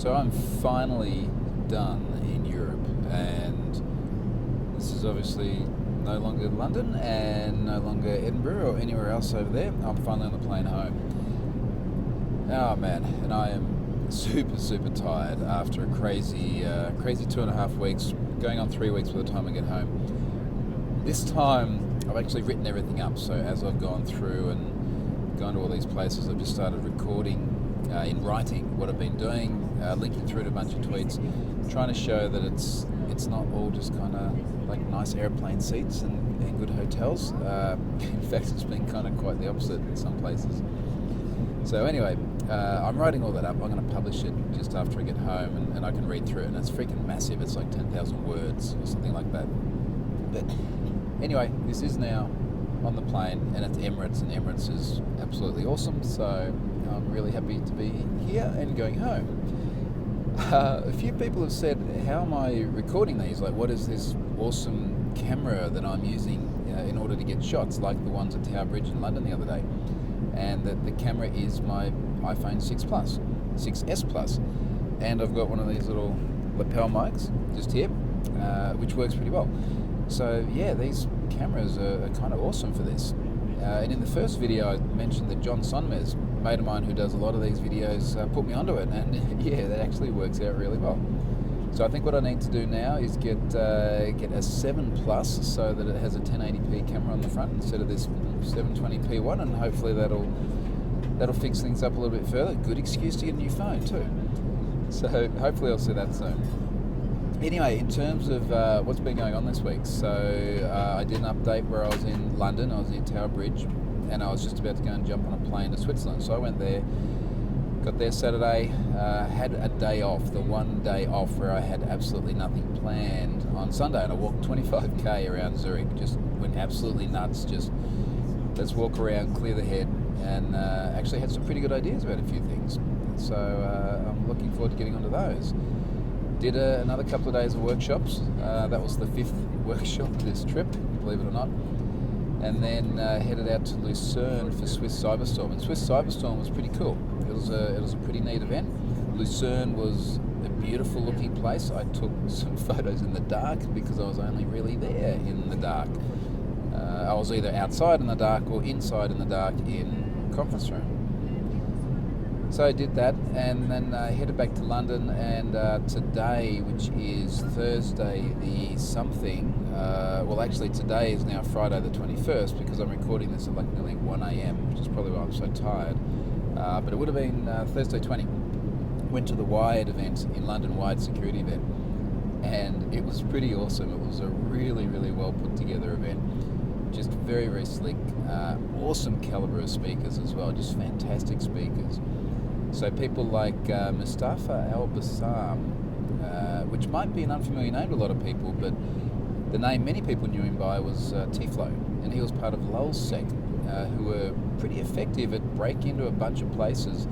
So I'm finally done in Europe, and this is obviously no longer London and no longer Edinburgh or anywhere else over there. I'm finally on the plane home. Oh man, and I am super tired after a crazy 2.5 weeks, going on 3 weeks by the time I get home. This time I've actually written everything up, so as I've gone through and gone to all these places, I've just started recording in writing what I've been doing, linking through to a bunch of tweets, trying to show that it's not all just kind of like nice airplane seats and good hotels. In fact, it's been kind of quite the opposite in some places. So anyway, I'm writing all that up. I'm going to publish it just after I get home, and I can read through it, and it's freaking massive. It's like 10,000 words or something like that. But anyway, this is now on the plane, and it's Emirates, and Emirates is absolutely awesome, so I'm really happy to be here and going home. A few people have said, how am I recording these? Like, what is this awesome camera that I'm using in order to get shots, like the ones at Tower Bridge in London the other day? And the camera is my iPhone 6 Plus, 6S Plus, and I've got one of these little lapel mics just here, which works pretty well. So yeah, these cameras are kind of awesome for this. And in the first video I mentioned that John Sonmez, a mate of mine who does a lot of these videos, put me onto it, and yeah, that actually works out really well. So I think what I need to do now is get a 7 Plus so that it has a 1080p camera on the front instead of this 720p one, and hopefully that'll fix things up a little bit further. Good excuse to get a new phone too. So hopefully I'll see that soon. Anyway, in terms of what's been going on this week, so I did an update where I was in London, I was in Tower Bridge, and I was just about to go and jump on a plane to Switzerland. So I went there, got there Saturday, had a day off, the one day off where I had absolutely nothing planned on Sunday, and I walked 25k around Zurich, just went absolutely nuts, just let's walk around, clear the head, and actually had some pretty good ideas about a few things. So I'm looking forward to getting onto those. Did another couple of days of workshops. That was the 5th workshop this trip, believe it or not. And then headed out to Lucerne for Swiss Cyberstorm. And Swiss Cyberstorm was pretty cool. It was a pretty neat event. Lucerne was a beautiful looking place. I took some photos in the dark because I was only really there in the dark. I was either outside in the dark or inside in the dark in a conference room. So I did that, and then headed back to London, and today, which is Thursday the something, well actually today is now Friday the 21st, because I'm recording this at like nearly 1am, which is probably why I'm so tired, but it would have been Thursday 20. Went to the Wired event in London, Wired security event, and it was pretty awesome. It was a really well put together event, just very slick, awesome caliber of speakers as well, just fantastic speakers. So people like Mustafa Al-Bassam, which might be an unfamiliar name to a lot of people, but the name many people knew him by was T-Flow, and he was part of LulzSec, who were pretty effective at breaking into a bunch of places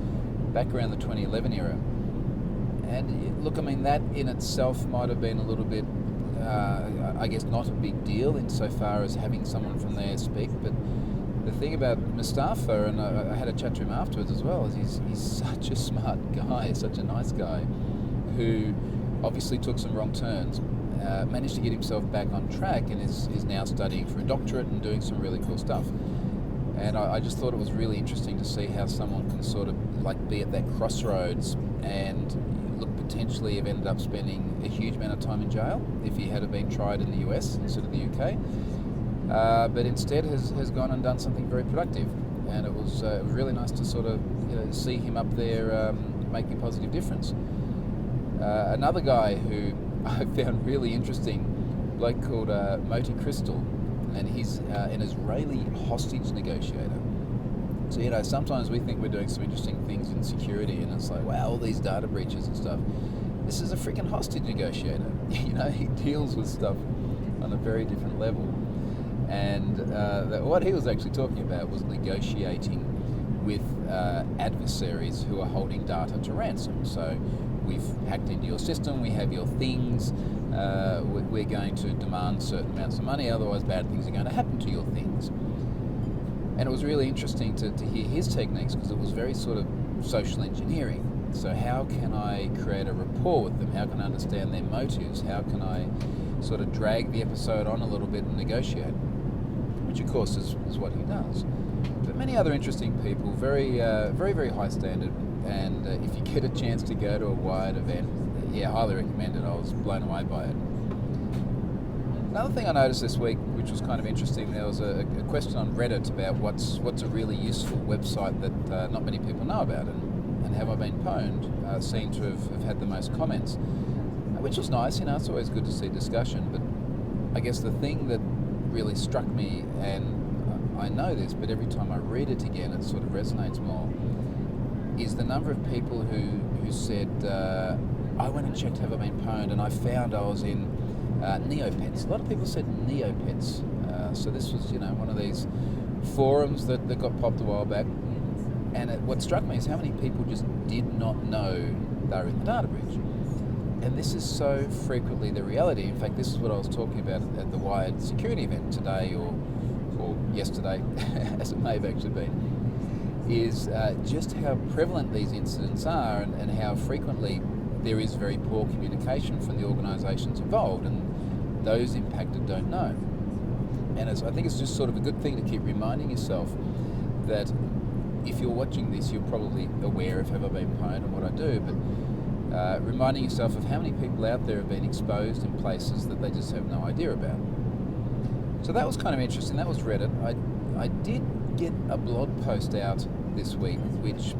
back around the 2011 era. And look, I mean, that in itself might have been a little bit, I guess, not a big deal insofar as having someone from there speak, but the thing about Mustafa, and I had a chat to him afterwards as well, is he's such a smart guy, such a nice guy, who obviously took some wrong turns, managed to get himself back on track, and is now studying for a doctorate and doing some really cool stuff. And I just thought it was really interesting to see how someone can sort of like be at that crossroads and look potentially have ended up spending a huge amount of time in jail if he had been tried in the US instead of the UK. But instead has gone and done something very productive, and it was really nice to sort of see him up there making a positive difference. Another guy who I found really interesting, a bloke called Moti Crystal, and he's an Israeli hostage negotiator. So sometimes we think we're doing some interesting things in security, and it's like, wow, all these data breaches and stuff. This is a freaking hostage negotiator. He deals with stuff on a very different level. And what he was actually talking about was negotiating with adversaries who are holding data to ransom. So we've hacked into your system, we have your things, we're going to demand certain amounts of money, otherwise bad things are going to happen to your things. And it was really interesting to hear his techniques, because it was very sort of social engineering. So how can I create a rapport with them? How can I understand their motives? How can I sort of drag the episode on a little bit and negotiate? Which of course is what he does. But many other interesting people, very very high standard, and if you get a chance to go to a Wired event, yeah, highly recommend it. I was blown away by it. Another thing I noticed this week, which was kind of interesting, there was a question on Reddit about what's a really useful website that not many people know about, and Have I Been Pwned seemed to have had the most comments, which was nice. It's always good to see discussion, but I guess the thing that really struck me, and I know this, but every time I read it again, it sort of resonates more, is the number of people who said, I went and checked Have I Been Pwned, and I found I was in Neopets. A lot of people said Neopets. So this was, one of these forums that got popped a while back. And what struck me is how many people just did not know they were in the data breach. And this is so frequently the reality. In fact, this is what I was talking about at the Wired security event today or yesterday, as it may have actually been, is just how prevalent these incidents are, and how frequently there is very poor communication from the organisations involved, and those impacted don't know. And I think it's just sort of a good thing to keep reminding yourself that if you're watching this, you're probably aware of Have I Been Pwned and what I do, but reminding yourself of how many people out there have been exposed in places that they just have no idea about. So that was kind of interesting. That was Reddit. I did get a blog post out this week, which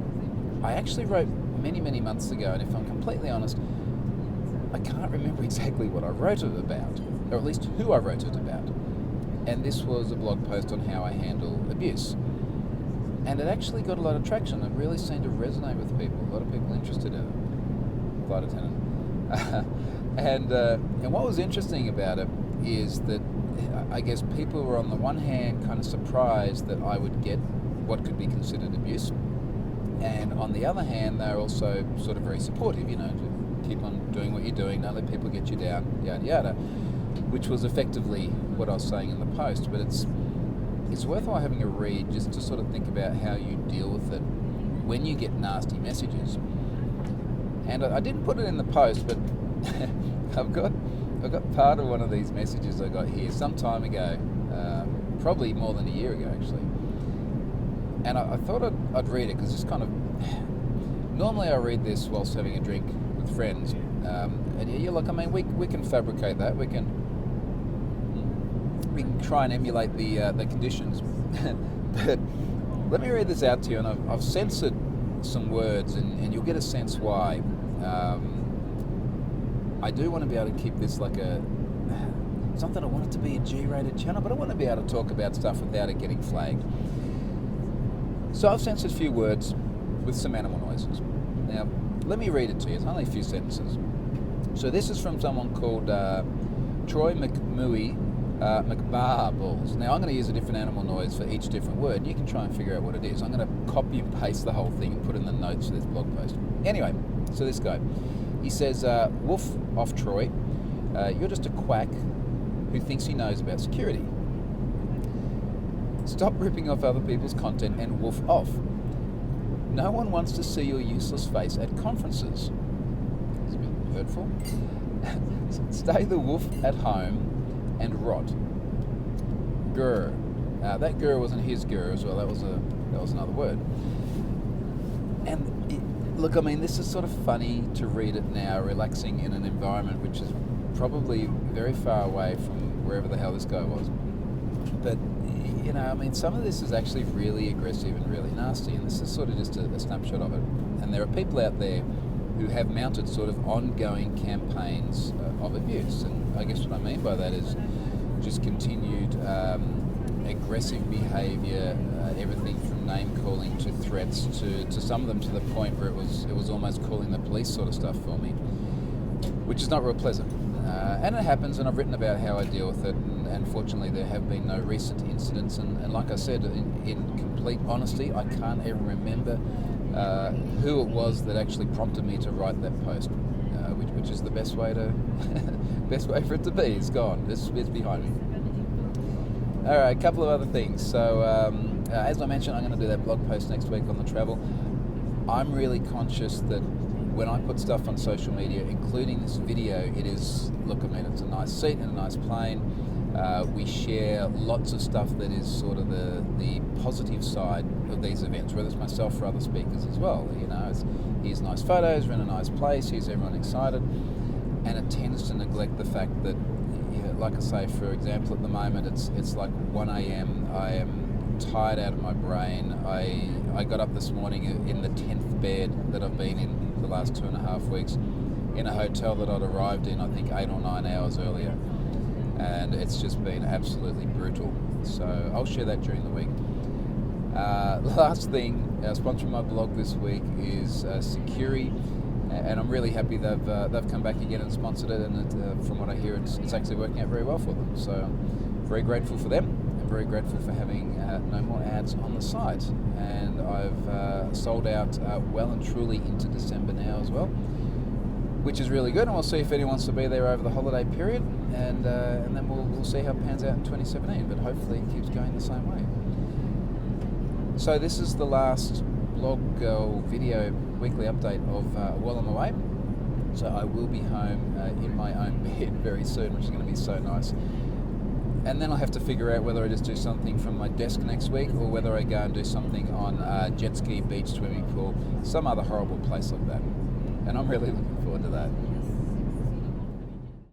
I actually wrote many months ago, and if I'm completely honest, I can't remember exactly what I wrote it about, or at least who I wrote it about. And this was a blog post on how I handle abuse. And it actually got a lot of traction. It really seemed to resonate with people. A lot of people interested in it. Flight attendant. And what was interesting about it is that I guess people were on the one hand kind of surprised that I would get what could be considered abuse. And on the other hand, they're also sort of very supportive, to keep on doing what you're doing, don't let people get you down, yada yada, which was effectively what I was saying in the post. But it's worthwhile having a read just to sort of think about how you deal with it when you get nasty messages. And I didn't put it in the post, but I've got part of one of these messages I got here some time ago, probably more than a year ago actually. And I thought I'd read it because it's kind of... Normally I read this whilst having a drink with friends. And you're like, we can fabricate that. We can try and emulate the conditions. But let me read this out to you, and I've censored some words, and you'll get a sense why. I do want to be able to keep this like something. I want it to be a G-rated channel, but I want to be able to talk about stuff without it getting flagged. So I've censored a few words with some animal noises. Now, let me read it to you. It's only a few sentences. So this is from someone called Troy McBarbles. Now, I'm going to use a different animal noise for each different word, and you can try and figure out what it is. I'm going to copy and paste the whole thing and put in the notes of this blog post. Anyway, so this guy, he says, woof off Troy, you're just a quack who thinks he knows about security. Stop ripping off other people's content and woof off. No one wants to see your useless face at conferences. It's a bit hurtful. Stay the woof at home and rot. Grr. That grr wasn't his grr as well. That was another word. And look, this is sort of funny to read it now, relaxing in an environment which is probably very far away from wherever the hell this guy was. But some of this is actually really aggressive and really nasty, and this is sort of just a snapshot of it. And there are people out there who have mounted sort of ongoing campaigns of abuse, and I guess what I mean by that is just continued aggressive behaviour, everything from name calling to threats to some of them to the point where it was almost calling the police sort of stuff for me, which is not real pleasant. And it happens, and I've written about how I deal with it, and fortunately there have been no recent incidents, and like I said, in complete honesty, I can't even remember who it was that actually prompted me to write that post, which is the best way for it to be. It's gone. It's behind me. All right, a couple of other things. So as I mentioned, I'm going to do that blog post next week on the travel. I'm really conscious that when I put stuff on social media, including this video, it is, look, I mean, it's a nice seat and a nice plane. We share lots of stuff that is sort of the positive side of these events, whether it's myself or other speakers as well. You know, here's nice photos, we're in a nice place, here's everyone excited, and it tends to neglect the fact that, like I say, for example, at the moment it's like 1 a.m. I am tired out of my brain. I got up this morning in the 10th bed that I've been in the last 2.5 weeks, in a hotel that I'd arrived in, I think 8 or 9 hours earlier, and it's just been absolutely brutal. So I'll share that during the week. Last thing, sponsoring my blog this week is Securi, and I'm really happy they've come back again and sponsored it, and from what I hear, it's actually working out very well for them. So I'm very grateful for them. I'm very grateful for having no more ads on the site, and I've sold out well and truly into December now as well, which is really good, and we'll see if anyone wants to be there over the holiday period, and then we'll see how it pans out in 2017, but hopefully it keeps going the same way. So this is the last blog video weekly update of while I'm away. So I will be home in my own bed very soon, which is going to be so nice. And then I'll have to figure out whether I just do something from my desk next week, or whether I go and do something on jet ski, beach, swimming pool, some other horrible place like that. And I'm really looking forward to that.